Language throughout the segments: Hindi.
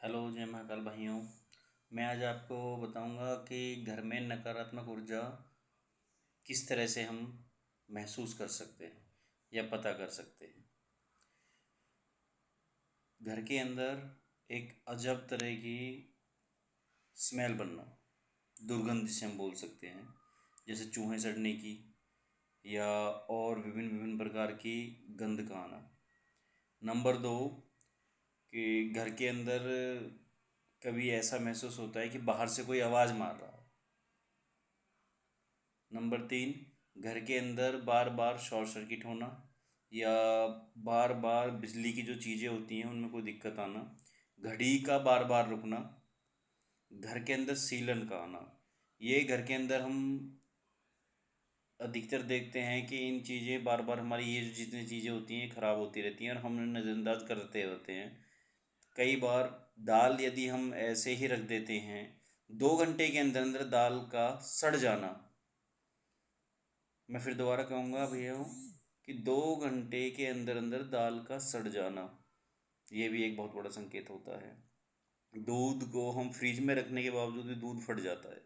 हेलो, जय महाकाल भाइयों। मैं आज आपको बताऊंगा कि घर में नकारात्मक ऊर्जा किस तरह से हम महसूस कर सकते हैं या पता कर सकते हैं। घर के अंदर एक अजब तरह की स्मेल बनना, दुर्गंध जिसे हम बोल सकते हैं, जैसे चूहे सड़ने की या और विभिन्न विभिन्न प्रकार की गंध का आना। नंबर दो, कि घर के अंदर कभी ऐसा महसूस होता है कि बाहर से कोई आवाज़ मार रहा है। नंबर तीन, घर के अंदर बार बार शॉर्ट सर्किट होना या बार बार बिजली की जो चीज़ें होती हैं उनमें कोई दिक्कत आना। घड़ी का बार बार रुकना। घर के अंदर सीलन का आना। ये घर के अंदर हम अधिकतर देखते हैं कि इन चीज़ें बार बार हमारी ये जो जितनी चीज़ें होती हैं ख़राब होती रहती हैं और हम उन्हें नज़रअंदाज करते होते हैं। कई बार दाल यदि हम ऐसे ही रख देते हैं, 2 घंटे के अंदर अंदर दाल का सड़ जाना। मैं फिर दोबारा कहूँगा भैया कि 2 घंटे के अंदर अंदर दाल का सड़ जाना, ये भी एक बहुत बड़ा संकेत होता है। दूध को हम फ्रिज में रखने के बावजूद भी दूध फट जाता है।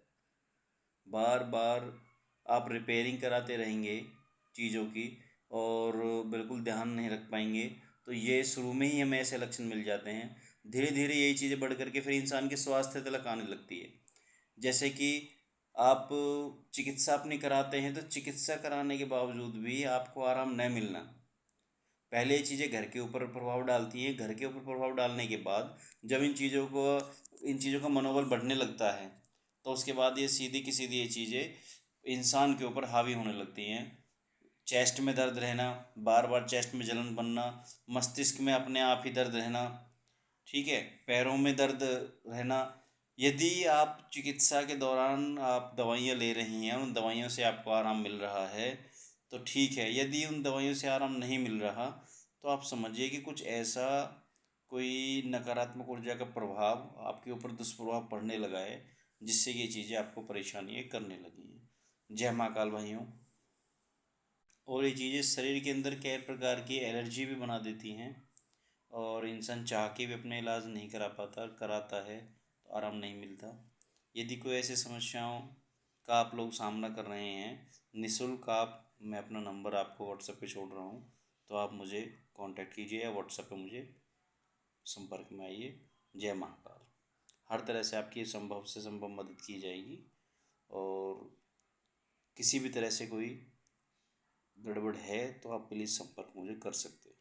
बार बार आप रिपेयरिंग कराते रहेंगे चीज़ों की और बिल्कुल ध्यान नहीं रख पाएंगे, तो ये शुरू में ही हमें ऐसे लक्षण मिल जाते हैं। धीरे धीरे यही चीज़ें बढ़ करके फिर इंसान के स्वास्थ्य तक आने लगती है। जैसे कि आप चिकित्सा अपनी कराते हैं तो चिकित्सा कराने के बावजूद भी आपको आराम न मिलना, पहले ये चीज़ें घर के ऊपर प्रभाव डालती हैं। घर के ऊपर प्रभाव डालने के बाद जब इन चीज़ों का मनोबल बढ़ने लगता है, तो उसके बाद ये सीधी की सीधी ये चीज़ें इंसान के ऊपर हावी होने लगती हैं। चेस्ट में दर्द रहना, बार बार चेस्ट में जलन बनना, मस्तिष्क में अपने आप ही दर्द रहना, ठीक है, पैरों में दर्द रहना। यदि आप चिकित्सा के दौरान आप दवाइयाँ ले रही हैं, उन दवाइयों से आपको आराम मिल रहा है तो ठीक है। यदि उन दवाइयों से आराम नहीं मिल रहा तो आप समझिए कि कुछ ऐसा कोई नकारात्मक ऊर्जा का प्रभाव आपके ऊपर दुष्प्रभाव पड़ने लगा है, जिससे ये चीज़ें आपको परेशानियाँ करने लगी हैं। जय महाकाल भाइयों। और ये चीज़ें शरीर के अंदर कई प्रकार की एलर्जी भी बना देती हैं और इंसान चाह के भी अपने इलाज नहीं करा पाता, कराता है तो आराम नहीं मिलता। यदि कोई ऐसी समस्याओं का आप लोग सामना कर रहे हैं, निःशुल्क आप मैं अपना नंबर आपको व्हाट्सएप पे छोड़ रहा हूँ, तो आप मुझे कांटेक्ट कीजिए या व्हाट्सएप पे मुझे संपर्क में आइए। जय महाकाल। हर तरह से आपकी संभव से संभव मदद की जाएगी और किसी भी तरह से कोई गड़बड़ है तो आप प्लीज़ संपर्क मुझे कर सकते हैं।